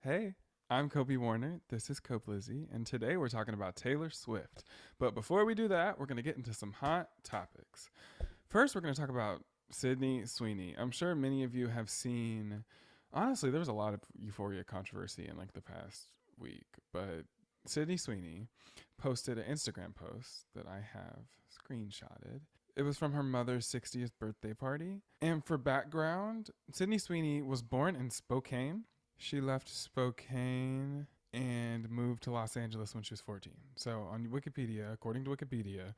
Hey, I'm Kobe Warner. This is KOBLIZZY, and today we're talking about Taylor Swift. But before we do that, we're going to get into some hot topics. First, we're going to talk about Sydney Sweeney. I'm sure many of you have seen, honestly, there was a lot of Euphoria controversy in like the past week, but Sydney Sweeney posted an Instagram post that I have screenshotted. It was from her mother's 60th birthday party. And for background, Sydney Sweeney was born in Spokane. She left Spokane and moved to Los Angeles when she was 14. So on Wikipedia, according to Wikipedia,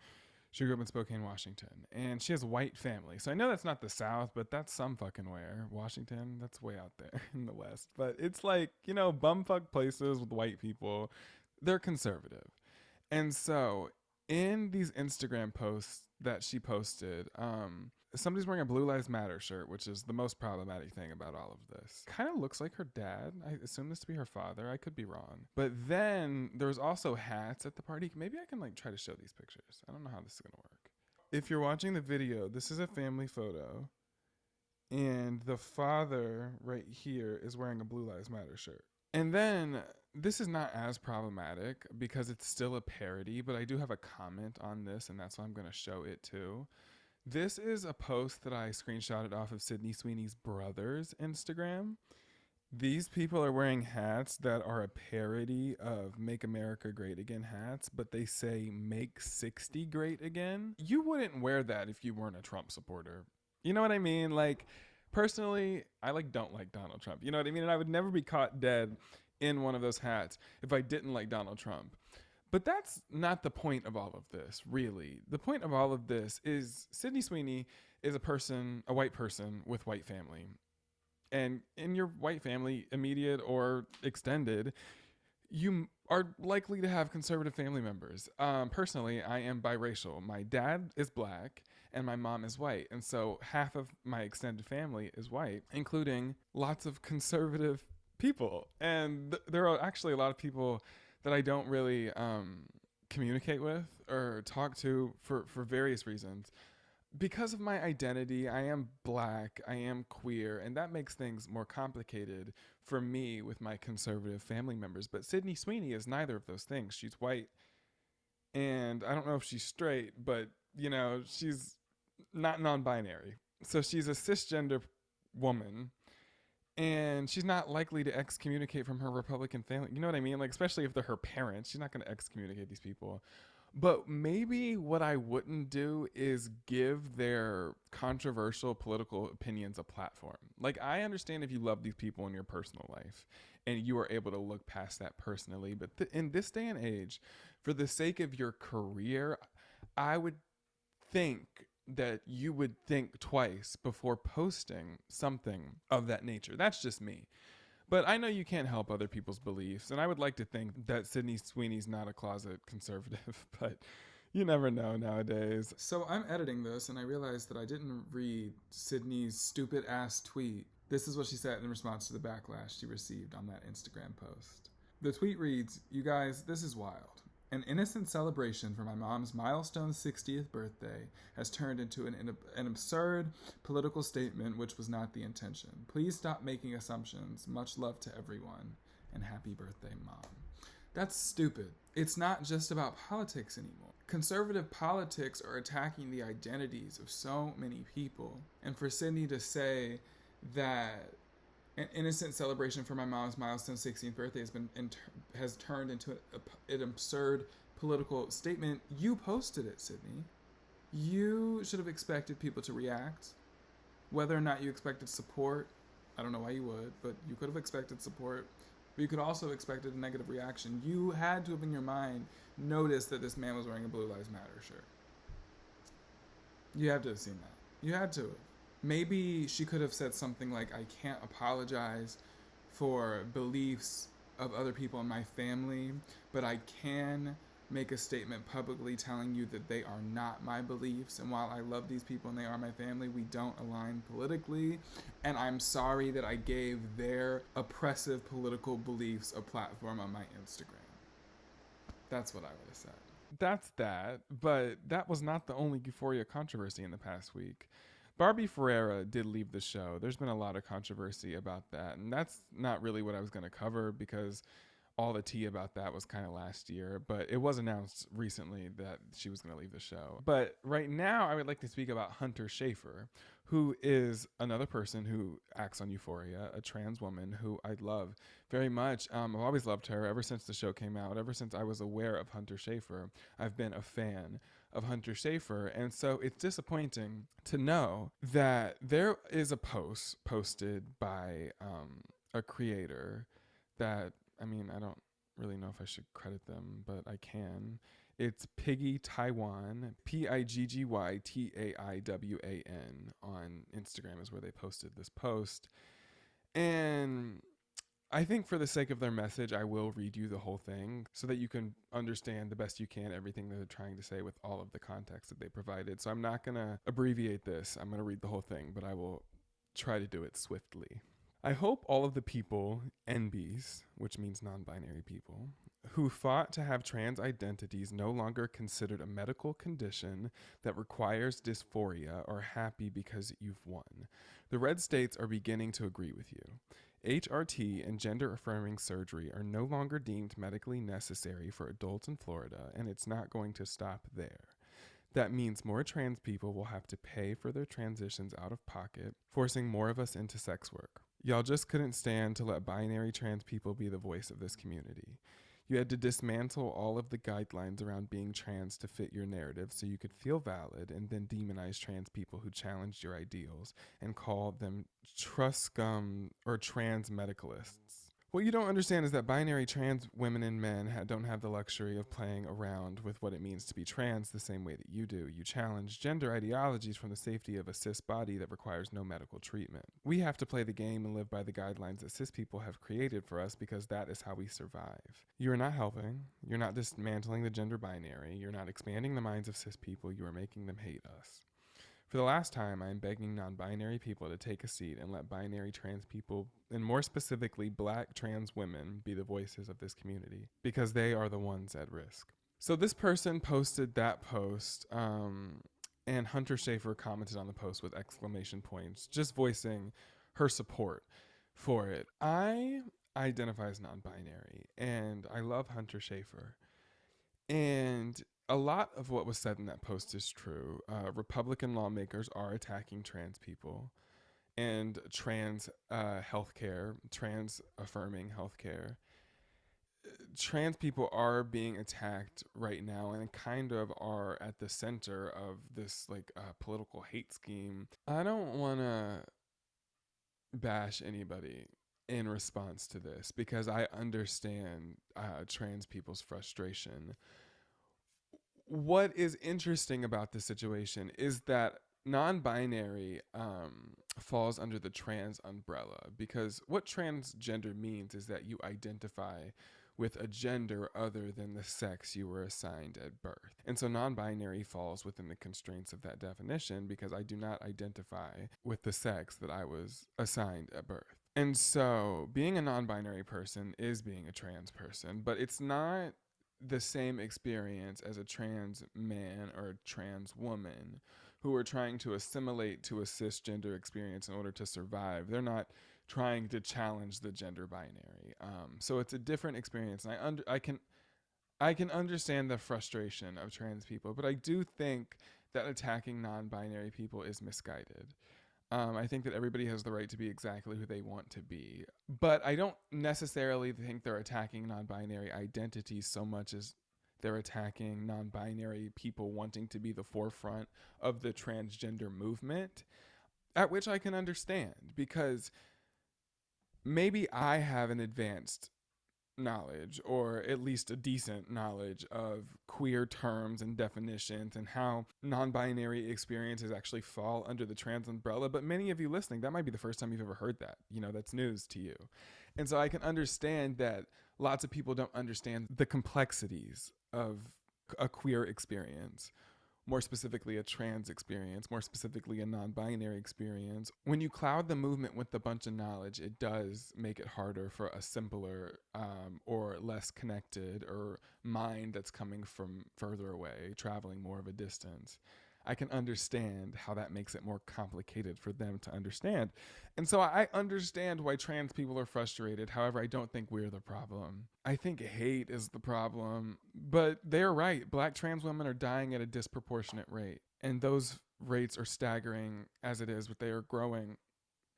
she grew up in Spokane, Washington. And she has a white family. So I know that's not the South, but that's some fucking where. Washington, that's way out there in the West. But it's like, bumfuck places with white people. They're conservative. And so in these Instagram posts that she posted, somebody's wearing a Blue Lives Matter shirt, which is the most problematic thing about all of this. Kind of looks like her dad. I assume this to be her father. I could be wrong. But then there was also hats at the party. Maybe I can like try to show these pictures. I don't know how this is going to work. If you're watching the video, this is a family photo. And the father right here is wearing a Blue Lives Matter shirt. And then this is not as problematic because it's still a parody, but I do have a comment on this, and that's why I'm going to show it too. This is a post that I screenshotted off of Sydney Sweeney's brother's Instagram. These people are wearing hats that are a parody of Make America Great Again hats, but they say Make 60 Great Again. You wouldn't wear that if you weren't a Trump supporter. You know what I mean? Like, personally, I don't like Donald Trump. You know what I mean? And I would never be caught dead in one of those hats if I didn't like Donald Trump. But that's not the point of all of this, really. The point of all of this is Sydney Sweeney is a white person with white family. And in your white family, immediate or extended, you are likely to have conservative family members. Personally, I am biracial. My dad is black and my mom is white. And so half of my extended family is white, including lots of conservative people. And there are actually a lot of people that I don't really communicate with or talk to for various reasons. Because of my identity, I am black, I am queer, and that makes things more complicated for me with my conservative family members. But Sydney Sweeney is neither of those things. She's white, and I don't know if she's straight, but, she's not non binary. So she's a cisgender woman, and she's not likely to excommunicate from her Republican family. You know what I mean? Like, especially if they're her parents, she's not going to excommunicate these people. But maybe what I wouldn't do is give their controversial political opinions a platform. Like, I understand if you love these people in your personal life and you are able to look past that personally. But in this day and age, for the sake of your career, I would think that you would think twice before posting something of that nature. That's just me. But I know you can't help other people's beliefs, and I would like to think that Sydney Sweeney's not a closet conservative, but you never know nowadays. So I'm editing this, and I realized that I didn't read Sydney's stupid ass tweet. This is what she said in response to the backlash she received on that Instagram post. The tweet reads, "You guys, this is wild. An innocent celebration for my mom's milestone 60th birthday has turned into an absurd political statement which was not the intention. Please stop making assumptions. Much love to everyone. And happy birthday, Mom." That's stupid. It's not just about politics anymore. Conservative politics are attacking the identities of so many people. And for Sydney to say that an innocent celebration for my mom's milestone 16th birthday has turned into an absurd political statement. You posted it, Sydney. You should have expected people to react. Whether or not you expected support, I don't know why you would, but you could have expected support. But you could also have expected a negative reaction. You had to have, in your mind, noticed that this man was wearing a Blue Lives Matter shirt. You had to have seen that. You had to have. Maybe she could have said something like, "I can't apologize for beliefs of other people in my family, but I can make a statement publicly telling you that they are not my beliefs. And while I love these people and they are my family, we don't align politically. And I'm sorry that I gave their oppressive political beliefs a platform on my Instagram." That's what I would have said. That's that, but that was not the only Euphoria controversy in the past week. Barbie Ferreira did leave the show. There's been a lot of controversy about that, and that's not really what I was going to cover because all the tea about that was kind of last year, but it was announced recently that she was going to leave the show. But right now, I would like to speak about Hunter Schafer, who is another person who acts on Euphoria, a trans woman who I love very much. I've always loved her ever since the show came out. Ever since I was aware of Hunter Schafer, I've been a fan of Hunter Schafer. And so it's disappointing to know that there is a post posted by a creator that, I mean, I don't really know if I should credit them, but I can. It's Piggy Taiwan, PIGGYTAIWAN on Instagram is where they posted this post. And I think for the sake of their message, I will read you the whole thing so that you can understand the best you can everything that they're trying to say with all of the context that they provided. So I'm not going to abbreviate this. I'm going to read the whole thing, but I will try to do it swiftly. I hope all of the people, NBs, which means non-binary people, who fought to have trans identities no longer considered a medical condition that requires dysphoria are happy because you've won. The red states are beginning to agree with you. HRT and gender-affirming surgery are no longer deemed medically necessary for adults in Florida, and it's not going to stop there. That means more trans people will have to pay for their transitions out of pocket, forcing more of us into sex work. Y'all just couldn't stand to let binary trans people be the voice of this community. You had to dismantle all of the guidelines around being trans to fit your narrative so you could feel valid, and then demonize trans people who challenged your ideals and call them trust scum or trans medicalists. What you don't understand is that binary trans women and men don't have the luxury of playing around with what it means to be trans the same way that you do. You challenge gender ideologies from the safety of a cis body that requires no medical treatment. We have to play the game and live by the guidelines that cis people have created for us because that is how we survive. You are not helping. You're not dismantling the gender binary. You're not expanding the minds of cis people. You are making them hate us. For the last time, I am begging non-binary people to take a seat and let binary trans people, and more specifically black trans women, be the voices of this community, because they are the ones at risk. So this person posted that post, and Hunter Schafer commented on the post with exclamation points, just voicing her support for it. I identify as non-binary, and I love Hunter Schafer. And a lot of what was said in that post is true. Republican lawmakers are attacking trans people and trans healthcare, trans affirming healthcare. Trans people are being attacked right now and kind of are at the center of this like political hate scheme. I don't want to bash anybody in response to this because I understand trans people's frustration. What is interesting about this situation is that non-binary falls under the trans umbrella, because what transgender means is that you identify with a gender other than the sex you were assigned at birth. And so non-binary falls within the constraints of that definition because I do not identify with the sex that I was assigned at birth. And so being a non-binary person is being a trans person, but it's not the same experience as a trans man or a trans woman who are trying to assimilate to a cisgender experience in order to survive. They're not trying to challenge the gender binary. So it's a different experience. And I can understand the frustration of trans people, but I do think that attacking non-binary people is misguided. I think that everybody has the right to be exactly who they want to be. But I don't necessarily think they're attacking non-binary identities so much as they're attacking non-binary people wanting to be the forefront of the transgender movement, at which I can understand, because maybe I have an advanced knowledge, or at least a decent knowledge, of queer terms and definitions and how non-binary experiences actually fall under the trans umbrella. But many of you listening, that might be the first time you've ever heard that. You know, that's news to you. And so I can understand that lots of people don't understand the complexities of a queer experience, more specifically a trans experience, more specifically a non-binary experience. When you cloud the movement with a bunch of knowledge, it does make it harder for a simpler or less connected or mind that's coming from further away, traveling more of a distance. I can understand how that makes it more complicated for them to understand. And so I understand why trans people are frustrated. However, I don't think we're the problem. I think hate is the problem. But they're right. Black trans women are dying at a disproportionate rate. And those rates are staggering as it is, but they are growing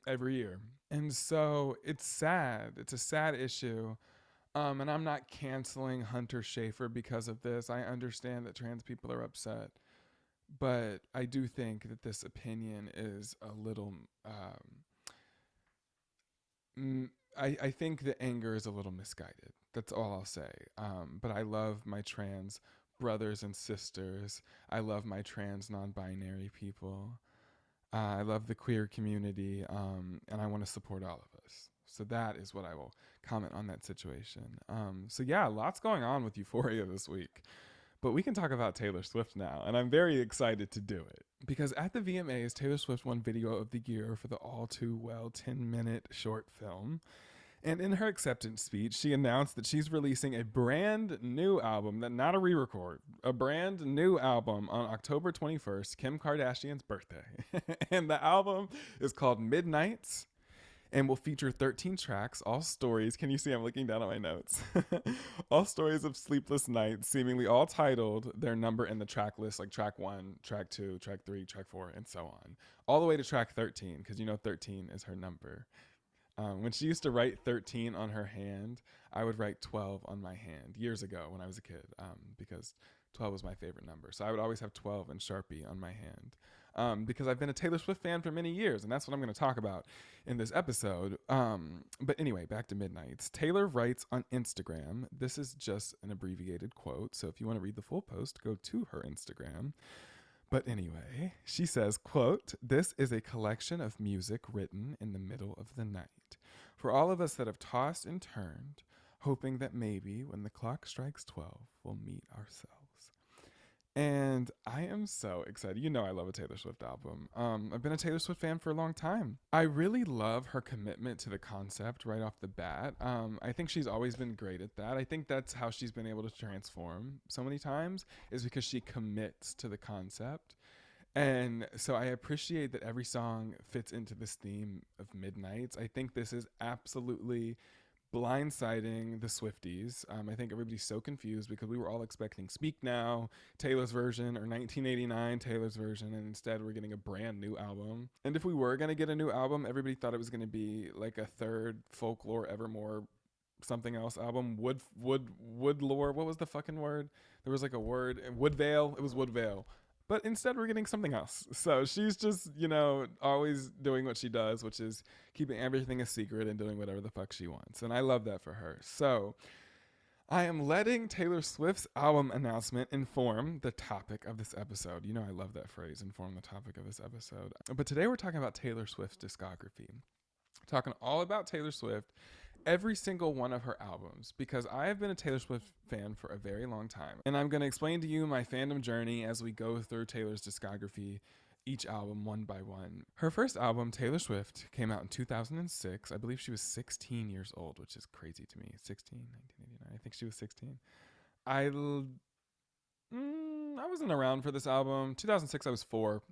every year. And so it's sad. It's a sad issue. And I'm not canceling Hunter Schafer because of this. I understand that trans people are upset. But I do think that this opinion is a little. I think the anger is a little misguided. That's all I'll say. But I love my trans brothers and sisters. I love my trans non binary people. I love the queer community, and I want to support all of us. So that is what I will comment on that situation. So yeah, lots going on with Euphoria this week. But we can talk about Taylor Swift now, and I'm very excited to do it. Because at the VMAs, Taylor Swift won Video of the Year for the all too well 10-minute short film. And in her acceptance speech, she announced that she's releasing a brand new album, not a re-record, a brand new album on October 21st, Kim Kardashian's birthday. And the album is called Midnights and will feature 13 tracks, all stories. Can you see I'm looking down at my notes? All stories of sleepless nights, seemingly all titled their number in the track list, like track 1, track 2, track 3, track 4, and so on. All the way to track 13, because 13 is her number. When she used to write 13 on her hand, I would write 12 on my hand years ago when I was a kid, because 12 was my favorite number. So I would always have 12 and Sharpie on my hand, because I've been a Taylor Swift fan for many years, and that's what I'm going to talk about in this episode. But anyway, back to Midnights. Taylor writes on Instagram. This is just an abbreviated quote, so if you want to read the full post, go to her Instagram. But anyway, she says, quote, "This is a collection of music written in the middle of the night. For all of us that have tossed and turned, hoping that maybe when the clock strikes 12, we'll meet ourselves." And I am so excited. I love a Taylor Swift album. I've been a Taylor Swift fan for a long time. I really love her commitment to the concept right off the bat. I think she's always been great at that. I think that's how she's been able to transform so many times, is because she commits to the concept. And so I appreciate that every song fits into this theme of Midnights. I think this is absolutely blindsiding the Swifties. I think everybody's so confused because we were all expecting Speak Now, Taylor's version, or 1989, Taylor's version, and instead we're getting a brand new album. And if we were going to get a new album, everybody thought it was going to be like a third Folklore Evermore something else album. Woodlore, what was the fucking word? There was like a word, Woodvale, it was Woodvale. But instead, we're getting something else. So she's just, always doing what she does, which is keeping everything a secret and doing whatever the fuck she wants. And I love that for her. So I am letting Taylor Swift's album announcement inform the topic of this episode. I love that phrase, inform the topic of this episode. But today we're talking about Taylor Swift's discography. Talking all about Taylor Swift, every single one of her albums, because I have been a Taylor Swift fan for a very long time. And I'm going to explain to you my fandom journey as we go through Taylor's discography, each album one by one. Her first album, Taylor Swift, came out in 2006. I believe she was 16 years old, which is crazy to me. 1989. I think she was 16. I wasn't around for this album. 2006, I was 4.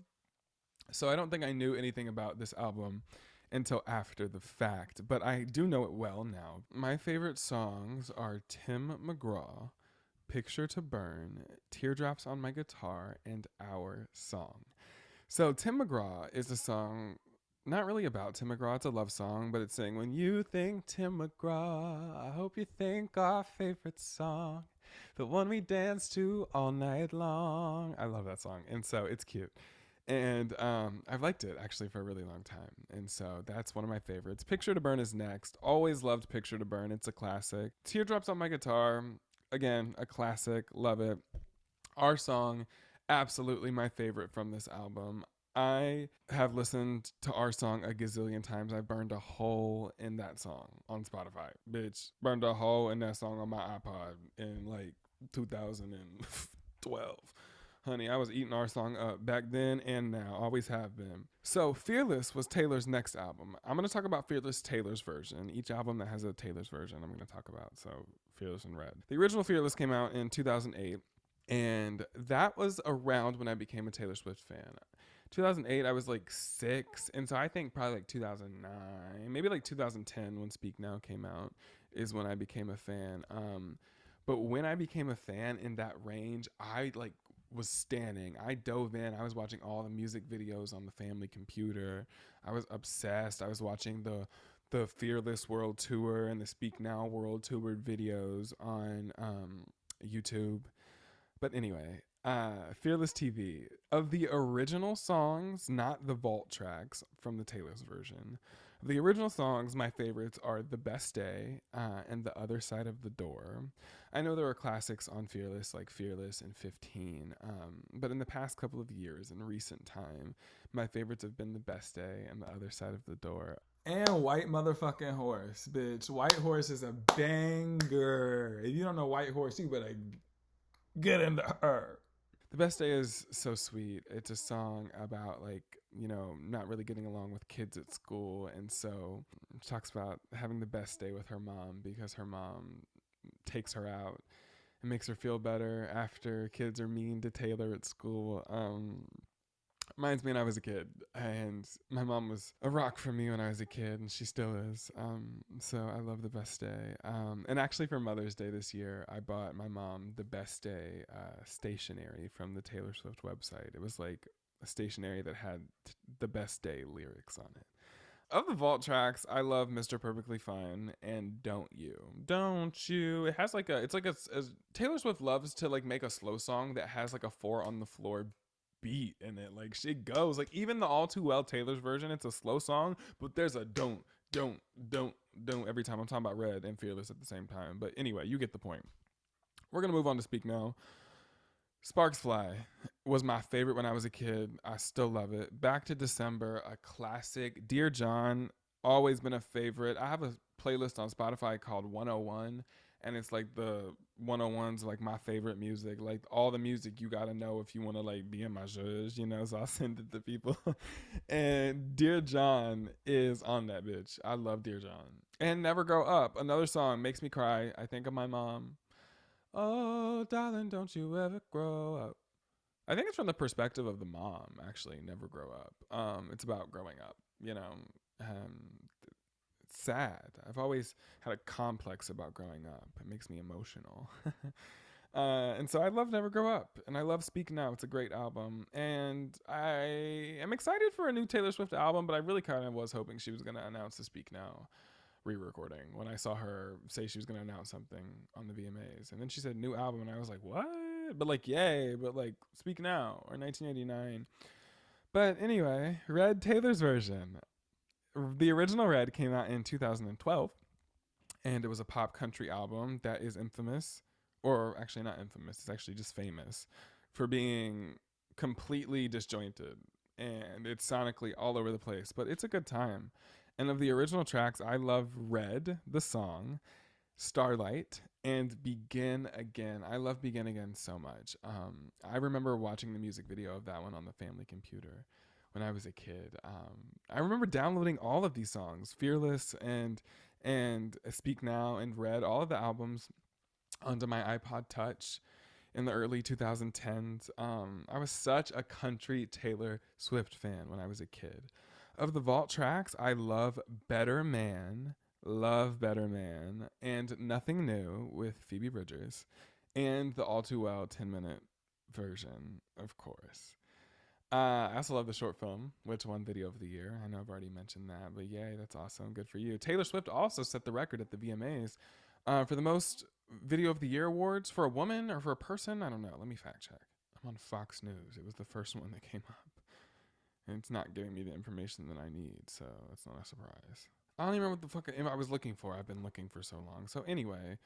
So I don't think I knew anything about this album until after the fact, but I do know it well now. My favorite songs are Tim McGraw, Picture to Burn, Teardrops on My Guitar, and Our Song. So Tim McGraw is a song not really about Tim McGraw. It's a love song, but it's saying, when you think Tim McGraw, I hope you think our favorite song, the one we dance to all night long. I love that song, and so it's cute. And I've liked it, actually, for a really long time. And so that's one of my favorites. Picture to Burn is next. Always loved Picture to Burn. It's a classic. Teardrops on My Guitar, again, a classic. Love it. Our Song, absolutely my favorite from this album. I have listened to Our Song a gazillion times. I burned a hole in that song on Spotify. Bitch, burned a hole in that song on my iPod in, 2012. Honey, I was eating Our Song up back then and now. Always have been. So Fearless was Taylor's next album. I'm going to talk about Fearless, Taylor's version. Each album that has a Taylor's version I'm going to talk about. So Fearless and Red. The original Fearless came out in 2008. And that was around when I became a Taylor Swift fan. 2008, I was like 6. And so I think probably like 2009, maybe like 2010 when Speak Now came out is when I became a fan. But when I became a fan in that range, I like was standing. I dove in. I was watching all the music videos on the family computer. I was obsessed. I was watching the Fearless World Tour and the Speak Now World Tour videos on YouTube. But anyway, Fearless TV. Of the original songs, not the vault tracks from the Taylor's version, of the original songs, my favorites are The Best Day and The Other Side of the Door. I know there are classics on Fearless, like Fearless and 15, but in the past couple of years, in recent time, my favorites have been The Best Day and The Other Side of the Door. And White Motherfucking Horse, bitch. White Horse is a banger. If you don't know White Horse, you better get into her. The Best Day is so sweet. It's a song about like, not really getting along with kids at school. And so it talks about having the best day with her mom because her mom takes her out and makes her feel better after kids are mean to Taylor at school. Reminds me when I was a kid, and my mom was a rock for me when I was a kid, and she still is. So I love The Best Day. And actually, for Mother's Day this year, I bought my mom The Best Day stationery from the Taylor Swift website. It was like a stationery that had The Best Day lyrics on it. Of the vault tracks, I love Mr. Perfectly Fine and Don't You. Don't You. It has like it's like Taylor Swift loves to like make a slow song that has like a 4 on the floor beat in it. Like she goes, like even the All Too Well Taylor's version, it's a slow song, but there's a don't every time. I'm talking about Red and Fearless at the same time. But anyway, you get the point. We're gonna move on to Speak Now. Sparks Fly was my favorite when I was a kid. I still love it. Back to December, a classic. Dear John, always been a favorite. I have a playlist on Spotify called 101, and it's like the 101's like my favorite music. Like all the music you gotta know if you wanna like be in my judge, So I'll send it to people. And Dear John is on that bitch. I love Dear John. And Never Grow Up, another song makes me cry. I think of my mom. Oh, darling, don't you ever grow up. I think it's from the perspective of the mom, actually, Never Grow Up. It's about growing up, it's sad. I've always had a complex about growing up. It makes me emotional. And so I love Never Grow Up, and I love Speak Now. It's a great album, and I am excited for a new Taylor Swift album, but I really kind of was hoping she was going to announce the Speak Now re-recording when I saw her say she was going to announce something on the VMAs. And then she said new album, and I was like, what? But like, yay, but like Speak Now or 1989. But anyway, Red, Taylor's version. The original Red came out in 2012, and it was a pop country album that is infamous, or actually not infamous, it's actually just famous for being completely disjointed, and it's sonically all over the place, but it's a good time. And of the original tracks, I love Red, the song, Starlight, and Begin Again. I love Begin Again so much. I remember watching the music video of that one on the family computer when I was a kid. I remember downloading all of these songs, Fearless and Speak Now and Red, all of the albums onto my iPod Touch in the early 2010s. I was such a country Taylor Swift fan when I was a kid. Of the vault tracks, I love Better Man, and Nothing New with Phoebe Bridgers, and the All Too Well 10-minute version, of course. I also love the short film, which won Video of the Year. I know I've already mentioned that, but yay, that's awesome. Good for you. Taylor Swift also set the record at the VMAs for the most Video of the Year awards for a woman or for a person. I don't know. Let me fact check. I'm on Fox News. It was the first one that came up. And it's not giving me the information that I need, so it's not a surprise. I don't even remember what the fuck I was looking for. I've been looking for so long. So anyway,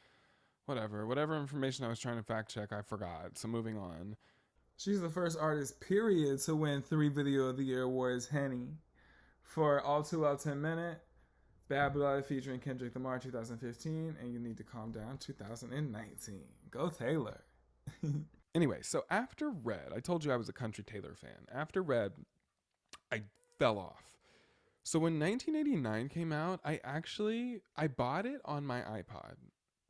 whatever information I was trying to fact check, I forgot. So moving on. She's the first artist, period, to win 3 Video of the Year awards, Henny. For All Too Well 10 Minute, Bad Blood featuring Kendrick Lamar 2015, and You Need to Calm Down 2019. Go Taylor. Anyway, so after Red, I told you I was a country Taylor fan. After Red, I fell off. So when 1989 came out, I bought it on my iPod.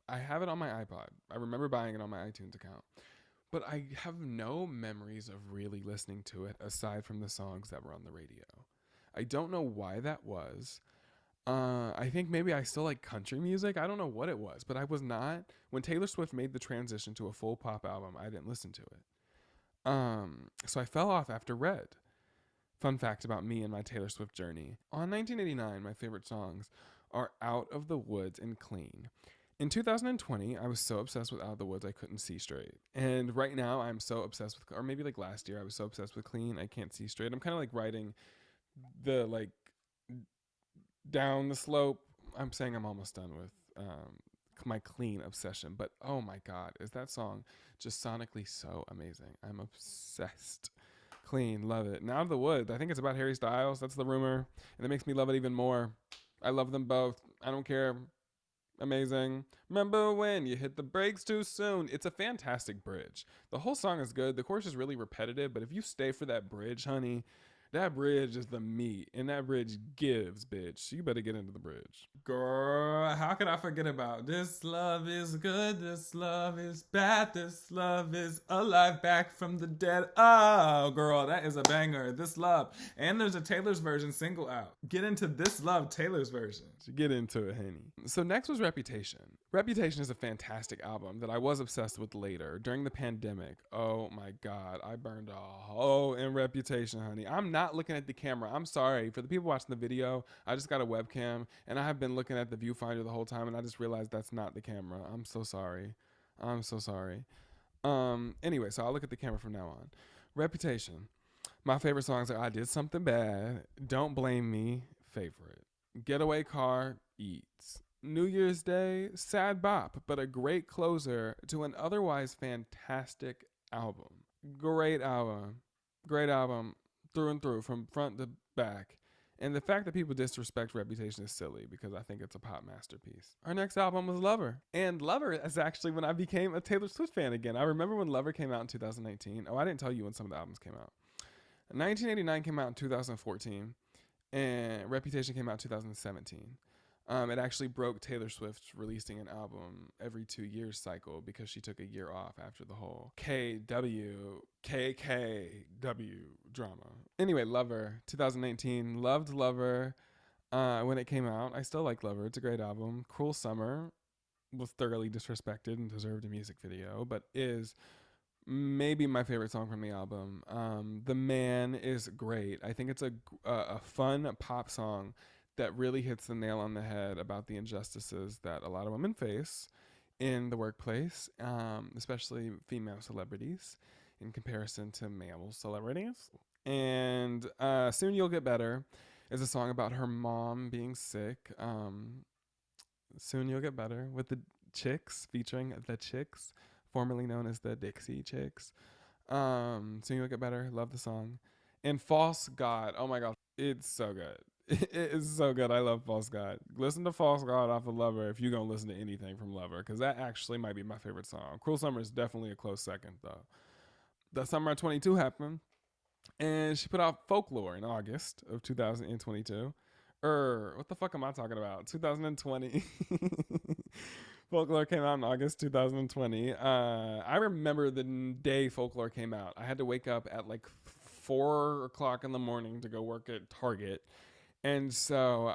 I have it on my iPod. I remember buying it on my iTunes account. but I have no memories of really listening to it aside from the songs that were on the radio. I don't know why that was. I think maybe I still like country music. I don't know what it was, but I was not. When Taylor Swift made the transition to a full pop album, I didn't listen to it. So I fell off after Red. Fun fact about me and my Taylor Swift journey. On 1989, my favorite songs are Out of the Woods and Clean. In 2020, I was so obsessed with Out of the Woods I couldn't see straight. And right now, I'm so obsessed with, or maybe like last year, I was so obsessed with Clean, I can't see straight. I'm kind of like riding the like down the slope. I'm saying I'm almost done with my Clean obsession, but oh my God, is that song just sonically so amazing? I'm obsessed. Clean, love it. Now Out of the Woods, I think it's about Harry Styles. That's the rumor, and it makes me love it even more. I love them both. I don't care. Amazing. Remember when you hit the brakes too soon? It's a fantastic bridge. The whole song is good. The chorus is really repetitive, but if you stay for that bridge, honey, that bridge is the meat, and that bridge gives, bitch. You better get into the bridge. Girl, how could I forget about this love is good, this love is bad, this love is alive, back from the dead. Oh, girl, that is a banger. This love. And there's a Taylor's version single out. Get into This Love, Taylor's version. Get into it, honey. So next was Reputation. Reputation is a fantastic album that I was obsessed with later. During the pandemic, oh my God, I burned a hole in Reputation, honey. I'm not looking at the camera. I'm sorry. For the people watching the video, I just got a webcam, and I have been looking at the viewfinder the whole time, and I just realized that's not the camera. I'm so sorry. I'm so sorry. Anyway, so I'll look at the camera from now on. Reputation. My favorite songs are I Did Something Bad, Don't Blame Me, favorite. Getaway Car, Eats. New Year's Day, sad bop, but a great closer to an otherwise fantastic album. Great album. Great album through and through, from front to back. And the fact that people disrespect Reputation is silly because I think it's a pop masterpiece. Our next album was Lover. And Lover is actually when I became a Taylor Swift fan again. I remember when Lover came out in 2019. Oh, I didn't tell you when some of the albums came out. 1989 came out in 2014, and Reputation came out in 2017. It actually broke Taylor Swift releasing an album every 2 years cycle because she took a year off after the whole KKW drama. Anyway, Lover, 2019. Loved Lover when it came out. I still like Lover. It's a great album. Cruel Summer was thoroughly disrespected and deserved a music video, but is maybe my favorite song from the album. The Man is great. I think it's a fun pop song that really hits the nail on the head about the injustices that a lot of women face in the workplace, especially female celebrities in comparison to male celebrities. And Soon You'll Get Better is a song about her mom being sick. Soon You'll Get Better with the Chicks, featuring the Chicks, formerly known as the Dixie Chicks. Soon You'll Get Better. Love the song. And False God. Oh my God. It's so good. It is so good. I love False God. Listen to False God off of Lover if you're going to listen to anything from Lover, because that actually might be my favorite song. Cruel Summer is definitely a close second, though. The summer of 22 happened, and she put out Folklore in August of 2022. What the fuck am I talking about? 2020. Folklore came out in August 2020. I remember the day Folklore came out. I had to wake up at like 4 o'clock in the morning to go work at Target. And so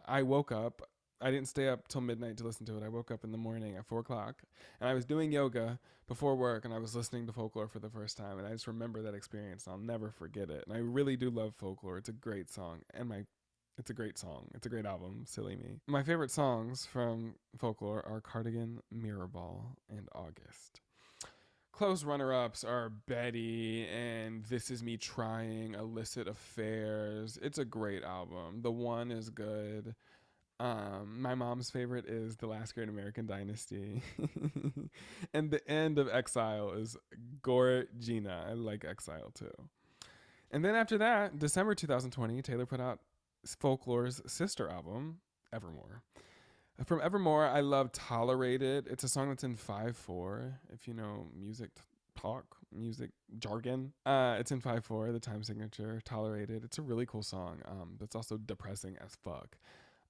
I woke up. I didn't stay up till midnight to listen to it. I woke up in the morning at 4 o'clock, and I was doing yoga before work, and I was listening to Folklore for the first time, and I just remember that experience. I'll never forget it. And I really do love Folklore. It's a great song, and it's a great song. It's a great album. Silly me. My favorite songs from Folklore are Cardigan, Mirrorball, and August. Close runner-ups are Betty and This Is Me Trying, Illicit Affairs. It's a great album. The One is good. My mom's favorite is The Last Great American Dynasty. And the end of Exile is Gorgina. I like Exile too. And then after that, December 2020, Taylor put out Folklore's sister album, Evermore. From Evermore, I love Tolerated. It's a song that's in 5/4, if you know music talk, music jargon. It's in 5/4, the time signature, Tolerated. It's a really cool song, that's also depressing as fuck.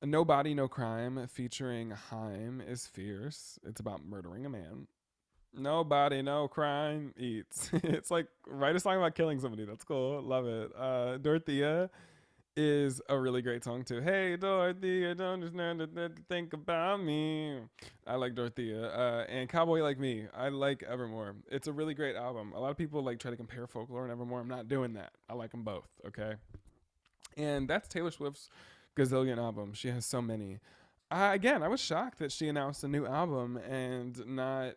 No Body, No Crime, featuring Haim, is fierce. It's about murdering a man. Nobody, no crime eats. It's like write a song about killing somebody. That's cool. Love it. Dorothea is a really great song too. Hey Dorothea, don't just know to think about me. I like Dorothea. And Cowboy Like Me. I like Evermore. It's a really great album. A lot of people like try to compare Folklore and Evermore. I'm not doing that. I like them both. Okay. And that's Taylor Swift's gazillion albums. She has so many. Again, I was shocked that she announced a new album and not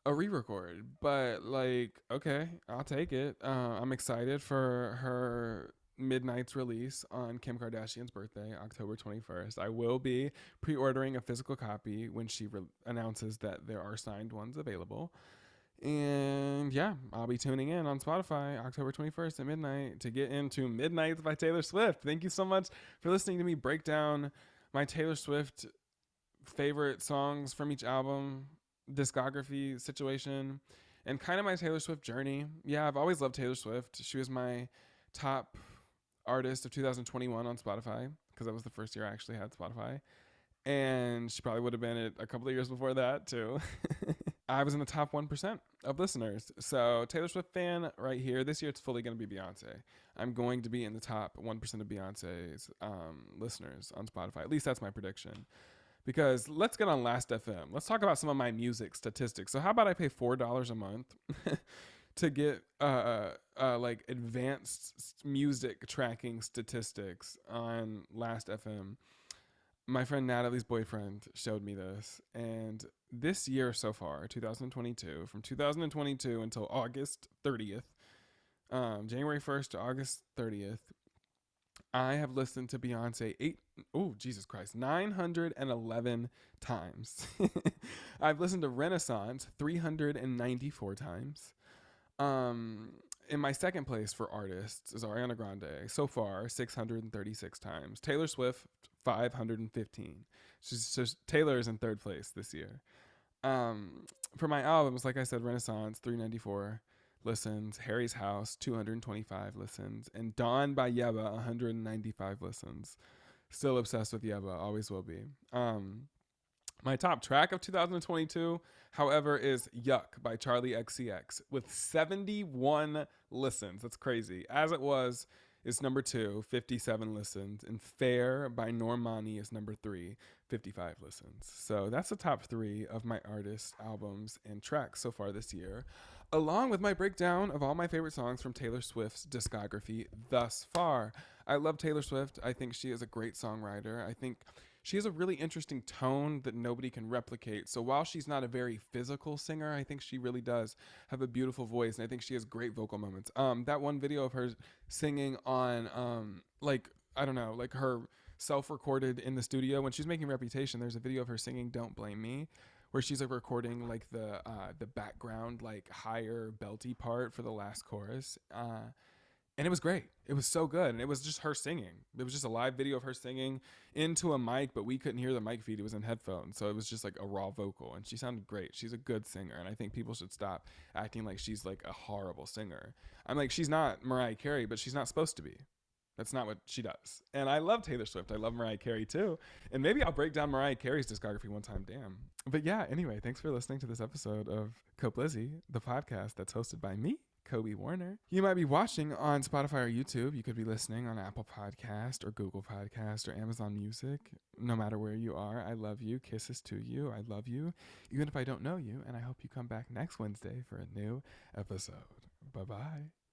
a re-record, but like, okay, I'll take it. I'm excited for her Midnight's release on Kim Kardashian's birthday, October 21st. I will be pre-ordering a physical copy when she announces that there are signed ones available. And yeah, I'll be tuning in on Spotify October 21st at midnight to get into Midnights by Taylor Swift. Thank you so much for listening to me break down my Taylor Swift favorite songs from each album, discography situation, and kind of my Taylor Swift journey. Yeah, I've always loved Taylor Swift. She was my top artist of 2021 on Spotify because that was the first year I actually had Spotify. And she probably would have been it a couple of years before that too. I was in the top 1% of listeners. So Taylor Swift fan right here. This year it's fully going to be Beyonce. I'm going to be in the top 1% of Beyonce's listeners on Spotify. At least that's my prediction. Because let's get on Last FM. Let's talk about some of my music statistics. So how about I pay $4 a month to get like advanced music tracking statistics on Last FM? My friend Natalie's boyfriend showed me this, and this year so far, 2022, from 2022 until August 30th, January 1st to August 30th, I have listened to Beyonce Jesus Christ, 911 times. I've listened to Renaissance 394 times. In my second place for artists is Ariana Grande, so far 636 times. Taylor Swift 515. Taylor is in third place this year. For my albums, like I said, Renaissance 394 listens, Harry's House 225 listens, and Dawn by Yeba 195 listens. Still obsessed with Yeba, always will be. My top track of 2022, however, is Yuck by Charlie XCX with 71 listens. That's crazy. As It Was is number 2, 57 listens. And Fair by Normani is number 3, 55 listens. So that's the top 3 of my artists, albums, and tracks so far this year, along with my breakdown of all my favorite songs from Taylor Swift's discography thus far. I love Taylor Swift. I think she is a great songwriter. I think she has a really interesting tone that nobody can replicate. So while she's not a very physical singer, I think she really does have a beautiful voice, and I think she has great vocal moments. That one video of her singing on like, I don't know, like her self-recorded in the studio when she's making Reputation. There's a video of her singing "Don't Blame Me," where she's like recording like the background like higher belty part for the last chorus. And it was great. It was so good. And it was just her singing. It was just a live video of her singing into a mic, but we couldn't hear the mic feed. It was in headphones. So it was just like a raw vocal. And she sounded great. She's a good singer. And I think people should stop acting like she's like a horrible singer. I'm like, she's not Mariah Carey, but she's not supposed to be. That's not what she does. And I love Taylor Swift. I love Mariah Carey too. And maybe I'll break down Mariah Carey's discography one time. Damn. But yeah, anyway, thanks for listening to this episode of KOBLIZZY, the podcast that's hosted by me, Kobe Warner. You might be watching on Spotify or YouTube. You could be listening on Apple Podcast or Google Podcast or Amazon Music. No matter where you are, I love you. Kisses to you. I love you, even if I don't know you. And I hope you come back next Wednesday for a new episode. Bye-bye.